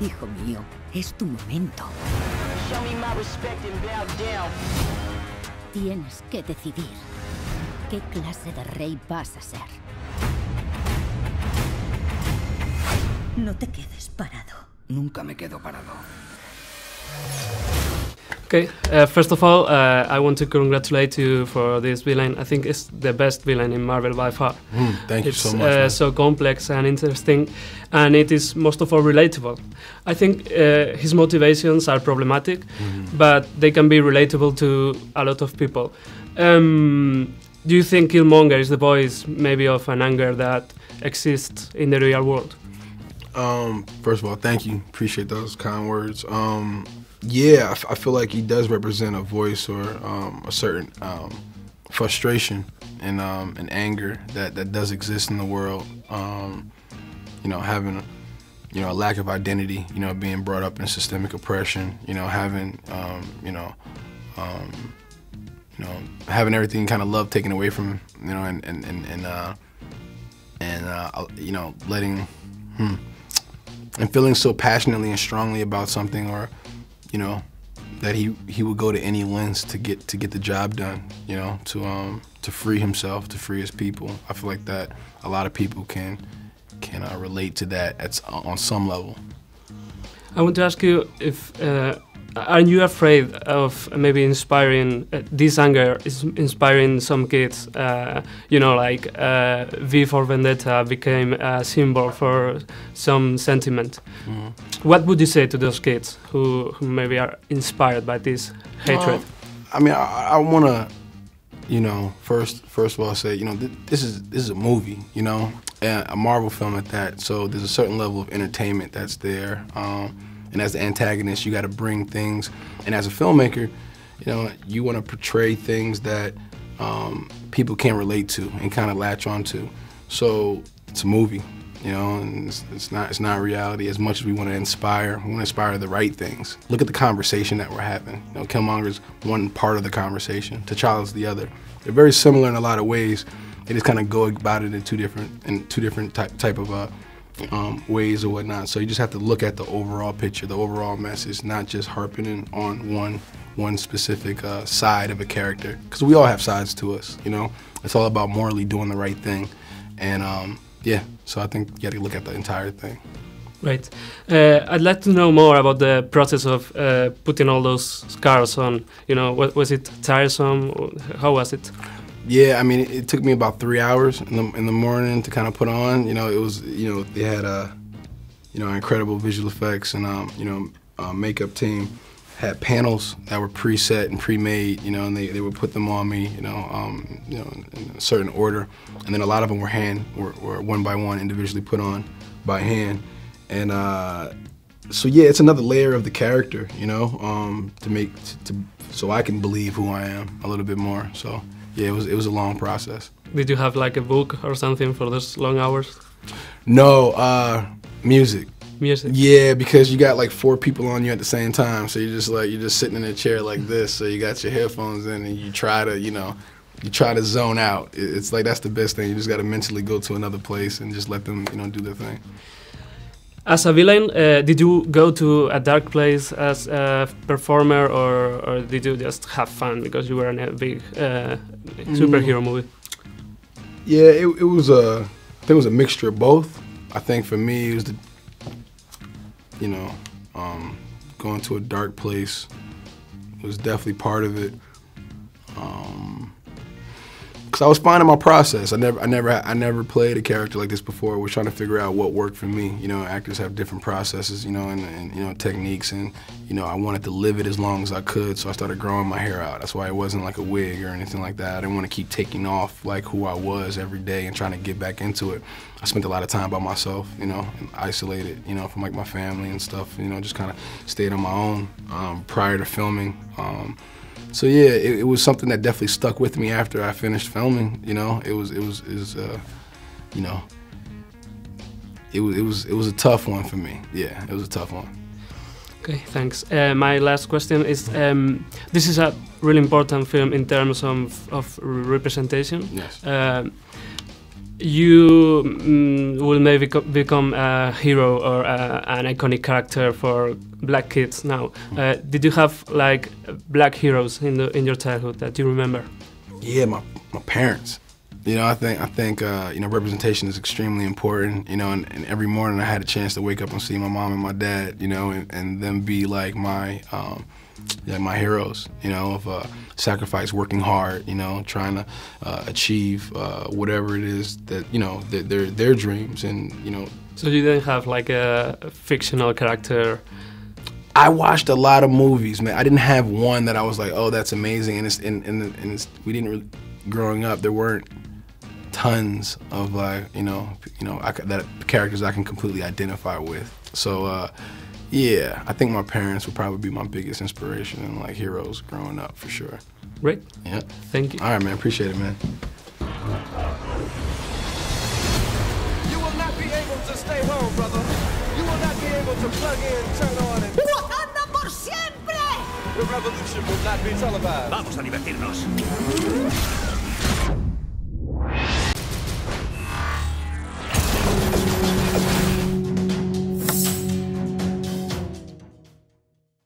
Hijo mío, es tu momento. Tienes que decidir qué clase de rey vas a ser. No te quedes parado. Nunca me quedo parado. Okay, first of all, I want to congratulate you for this villain. I think it's the best villain in Marvel by far. Thank you so much. It's so complex and interesting, and it is most of all relatable. I think his motivations are problematic, but they can be relatable to a lot of people. Do you think Killmonger is the voice maybe of an anger that exists in the real world? First of all, thank you. Appreciate those kind words. Yeah, I feel like he does represent a voice or a certain frustration and anger that does exist in the world. You know, having a lack of identity. You know, being brought up in systemic oppression. You know, having having everything kind of love taken away from him. You know, you know, letting and feeling so passionately and strongly about something, or you know, that he would go to any lengths to get the job done, you know, to free himself, to free his people. I feel like that a lot of people can relate to that on some level. I want to ask you if aren't you afraid of maybe inspiring this anger is inspiring some kids? You know, like V for Vendetta became a symbol for some sentiment. What would you say to those kids who maybe are inspired by this hatred? I mean, I want to, you know, first of all say, you know, this is a movie, you know, and a Marvel film at that. So there's a certain level of entertainment that's there. And as the antagonist, you got to bring things. And as a filmmaker, you know, you want to portray things that people can relate to and kind of latch onto. So it's a movie, you know, and it's not reality. As much as we want to inspire, we want to inspire the right things. Look at the conversation that we're having. You know, Killmonger's one part of the conversation, T'Challa's the other. They're very similar in a lot of ways. They just kind of go about it in two different type of ways or whatnot. So you just have to look at the overall picture, the overall message, not just harping on one specific side of a character. Because we all have sides to us, you know. It's all about morally doing the right thing. And yeah, so I think you got to look at the entire thing. Right. I'd like to know more about the process of putting all those scars on. You know, was it tiresome? How was it? Yeah, I mean, it took me about 3 hours in the morning to kind of put on. You know, it was, you know, they had incredible visual effects, and makeup team had panels that were preset and pre-made. You know, and they would put them on me. You know, in a certain order, and then a lot of them were one by one individually put on by hand, and so yeah, it's another layer of the character. You know, so I can believe who I am a little bit more. So. Yeah, it was a long process. Did you have like a book or something for those long hours? No, music. Music? Yeah, because you got like 4 people on you at the same time, so you're just sitting in a chair like this, so you got your headphones in and you try to zone out. It's like that's the best thing. You just got to mentally go to another place and just let them, you know, do their thing. As a villain, did you go to a dark place as a performer, or did you just have fun because you were in a big superhero movie? Yeah, it was I think it was a mixture of both. I think for me it was going to a dark place was definitely part of it. Because I was finding my process. I never played a character like this before. We're trying to figure out what worked for me. You know, actors have different processes, you know, and you know, techniques, and you know, I wanted to live it as long as I could, so I started growing my hair out. That's why it wasn't like a wig or anything like that. I didn't want to keep taking off like who I was every day and trying to get back into it. I spent a lot of time by myself, you know, and isolated, you know, from like my family and stuff. You know, just kind of stayed on my own prior to filming. So yeah, it was something that definitely stuck with me after I finished filming. You know, it was a tough one for me. Yeah, it was a tough one. Okay, thanks. My last question is: this is a really important film in terms of representation. Yes. you will maybe become a hero or an iconic character for black kids now. Did you have like black heroes in your childhood that you remember? Yeah, my parents. You know, I think you know, representation is extremely important. You know, and every morning I had a chance to wake up and see my mom and my dad. You know, and them be like my heroes. You know, of sacrifice, working hard. You know, trying to achieve whatever it is that, you know, their dreams, and you know. So you didn't have like a fictional character. I watched a lot of movies, man. I didn't have one that I was like, oh, that's amazing. And we didn't really, growing up, there weren't tons of like, that characters I can completely identify with. So yeah, I think my parents would probably be my biggest inspiration and like heroes growing up for sure. Great. Yeah. Thank you. All right, man. Appreciate it, man. You will not be able to stay home, brother. You will not be able to plug in, turn on, and ¡Wakanda por siempre! the revolution will not be televised. Vamos a divertirnos.